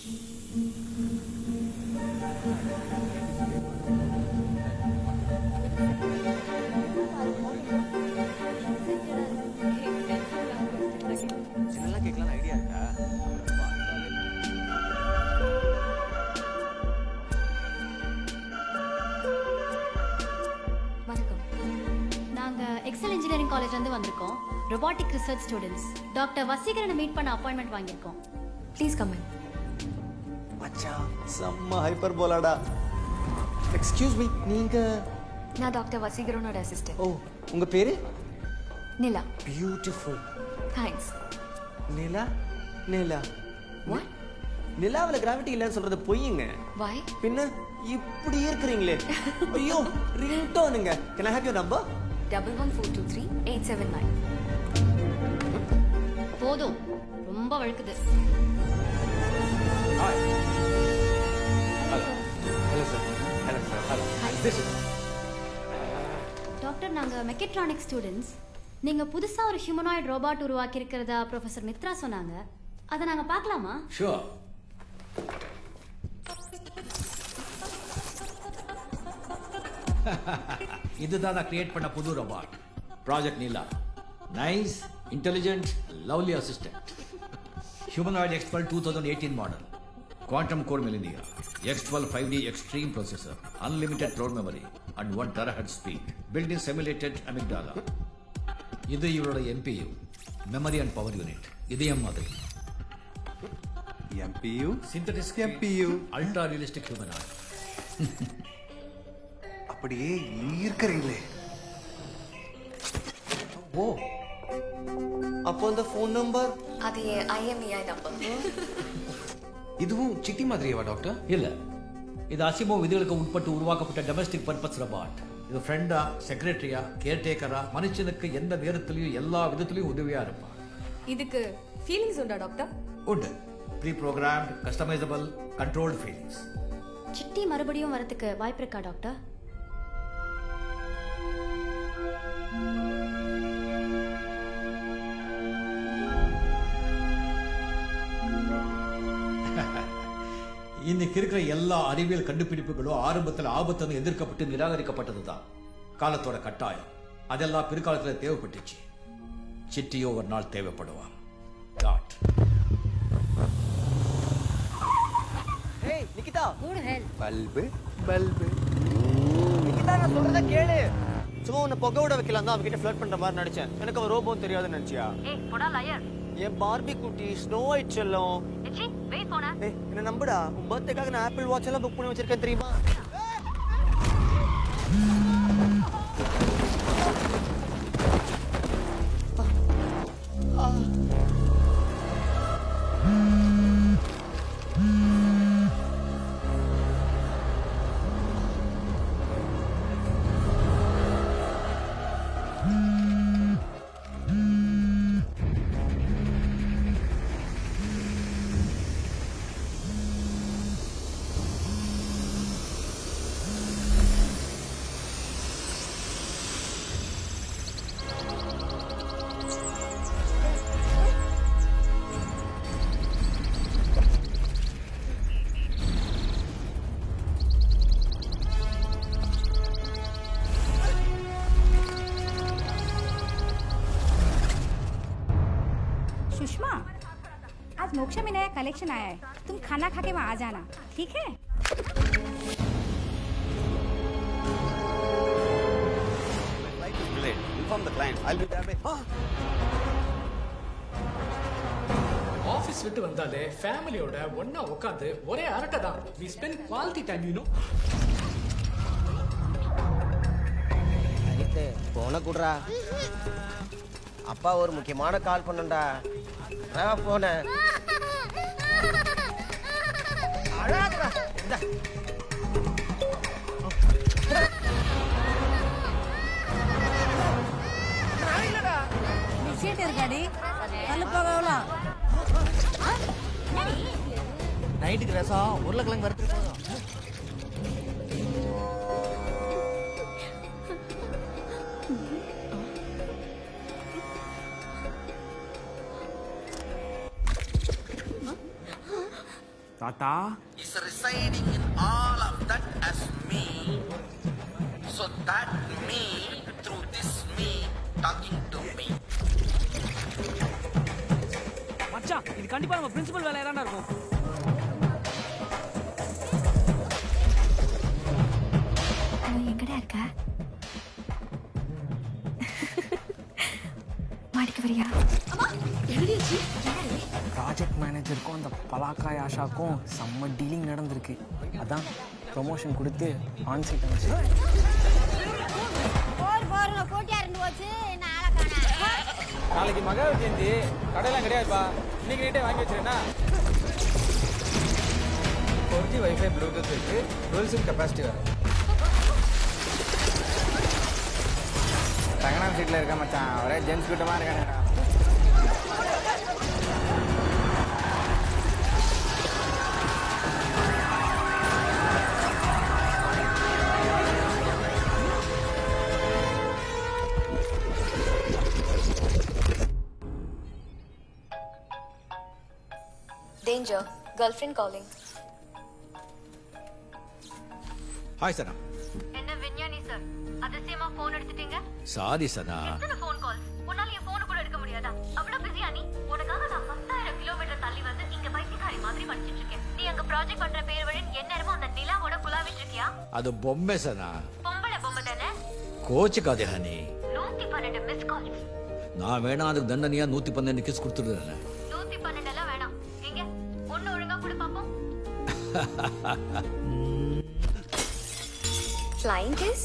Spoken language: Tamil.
சின்னலாம் கேட்கலாம் ஐடியா இருக்கா? வணக்கம். நாங்க எக்ஸல் இன்ஜினியரிங் காலேஜ்ல இருந்து வந்திருக்கோம். Robotic research students. டாக்டர் வசீகரனை மீட் பண்ண அப்பாயின்மெண்ட் வாங்கியிருக்கோம். Please come in. மச்சான் செம்ம ஹைப்பர் போலாடா. எக்ஸ்கியூஸ் மீ, நீங்க? நான் டாக்டர் வசீகரனோட அசிஸ்டன்ட். ஓ, உங்க பேரு? Nila. Beautiful. Thanks. Nila? Nila? What? நிலாவுல கிராவிட்டி இல்லைன்னு சொல்றது பொய்யுங்க. வை? பின்ன இப்படி இருக்கிறீங்களே. ஐயோ, ரிங்டோனுங்க. Can I have your number? 11423879. போதும், ரொம்ப வழுக்குது. Hi. Hello sir. Hello sir. Hello. Hi. This is doctor, நாங்க மெக்கட்ரானிக்ஸ் ஸ்டூடெண்ட்ஸ். நீங்க புதுசா ஒரு ஹியூமனாய்டு ரோபாட் உருவாக்கி இருக்கிறதா ப்ரொஃபசர் மித்ரா சொன்னாங்க. அதை நாங்க பார்க்கலாமா? ஷூர். இதுதான் நான் கிரியேட் பண்ண புது robot, project Neela. Nice, intelligent, lovely assistant. Humanoid expel 2018 model, quantum core millennia, X12 5D extreme processor, unlimited cloud memory and 1 THz speed, built in simulated amygdala. இது இவரோட MPU, memory and power unit. இதயம் மாதிரி MPU. Synthetic MPU. Ultra realistic humanoid. அப்படியே இருக்கிறீங்களே. ஓ, அப்போ அந்த ஃபோன் நம்பர்? அது IMEI நம்பர். இதுவும் சிட்டி மாதிரியேவா டாக்டர்? இல்ல, இது அசிமோ விதிகளுக்கு உட்பட்டு உருவாக்கப்பட்ட டொமஸ்டிக் பர்பஸ் ரோபாட். இது ஃப்ரெண்டா, செக்ரட்டரியா, கேர்டேக்கரா, மனுஷனுக்கு எந்த நேரத்திலையும் எல்லா விதத்திலையும் உதவியா இருப்பான். இதுக்கு ஃபீலிங்ஸ் உண்டா டாக்டர்? உண்டு. Pre programmed, customisable, controlled feelings. Chitti மறுபடியும் வரதுக்கு வாய்ப்பு இருக்கா டாக்டர்? இன்னைக்கு இருக்கிற எல்லா அறிவியல் கண்டுபிடிப்புகளும் ஆரம்பத்தில் ஆபத்துன்னு எதிர்க்கப்பட்டு நிராகரிக்கப்பட்டதுதான். காலத்தோட கட்டாயம். அதெல்லாம் பிற்காலத்தில் தேவைப்பட்டுச்சு. சிட்டியோ ஒரு நாள் தேவைப்படுவான். டாட். ஏய் Nikita, Who the hell? Bulb bulb. Nikita, நான் சொல்றத கேளு. சும்மா உன்னை புகை விட வைக்கலாம் தான் அவன்கிட்ட ஃப்ளர்ட் பண்ற மாதிரி நடிச்சேன். எனக்கு அவன் ரோபோன்னு தெரியாதுன்னு நினைச்சியா? ஏய் போடா லயர். என் பார்பி குட்டி ஸ்னோ ஒயிட் செல்லம். எச்சி வெயிட் போனா. ஏய், என்ன நம்புடா. உன் பர்த்டேக்காக நான் ஆப்பிள் வாட்ச் எல்லாம் புக் பண்ணி வச்சிருக்கேன் தெரியுமா? सुषमा, आज मोक्षा में नया कलेक्शन आया है. तुम खाना खा के वहाँ आ जाना, ठीक है? Flight is delayed. Inform the client. I'll be there by. Office விட்டு வந்தாலே ஃபேமிலியோட ஒண்ணா உட்காந்து ஒரே அரட்டை தான். We spend quality time, you know. அனித்து போன குடுறா. அப்பா ஒரு முக்கியமான கால் பண்ணண்டா. நான் போனேன். அழாதடா. இந்தா. நான் இல்லடா. நீ சீட் இருக்காடி. கல்லு போகலாம். நைட்டுக்கு ரசம் உருளைக்கிழங்கு வறுத்து போதும். தாத்தா is residing in all of that as me. So that me, through this me, talking to me. மச்சான் இது கண்டிப்பா நம்ம பிரின்சிபல் வேலையா தான் இருக்கும். எங்கடா இருக்க மாடிக்கு வரியா ப்ராஜெக்ட் மேனேஜருக்கும் அந்த பலாக்காய் ஆஷாக்கும் செம்ம டீலிங் நடந்திருக்கு. அதான் ப்ரொமோஷன் கொடுத்து ஆன்சைட் அமைச்சு. போட்டியா இருந்து போச்சு என்ன நாளைக்கு மகா ஜெயந்தி கடையெல்லாம் கிடையாதுப்பா. இன்னைக்கு நைட்டே வாங்கி வச்சிருக்கேன்னா 4G வைஃபை ப்ளூடூத் இருக்கு. டுவெல் கெப்பாசிட்டி வரும். தங்கனாம் சீட்டில் இருக்க மச்சான் ஒரே ஜென்ஸ் கூட்டமாக இருக்கானேடா. Danger. Girlfriend calling. ஹாய் சனா. என்ன விஞ்ஞானி சார் அதிசயமா போன் எடுத்துட்டீங்க? சாரி சனா. எத்தனை ஃபோன் கால்ஸ்? உன்னால என் போன் கூட எடுக்க முடியாதா? அவ்வளவு பிஸியா நீ? உனக்காக நான் 10,000 கிலோமீட்டர் தள்ளி வந்து இங்க பைத்தியக்காரி மாதிரி படிச்சிட்டு இருக்கேன். நீ அங்க ப்ராஜெக்ட் பண்ற பேர் வழி எந்நேரமும் அந்த நிலாவோட குலாவிட்டு இருக்கியா? அது பொம்மை சனா. பொம்பளை தானே? கோச்சுக்காதே ஹனி. 112 miss calls. நான் வேணா அதுக்கு தண்டனையா 112 கிஸ் கொடுத்துடுறேன். 112 எல்லாம் வேணாம். எங்க ஒண்ணு ஒழுங்கா கூட பாப்போம். Flying kiss?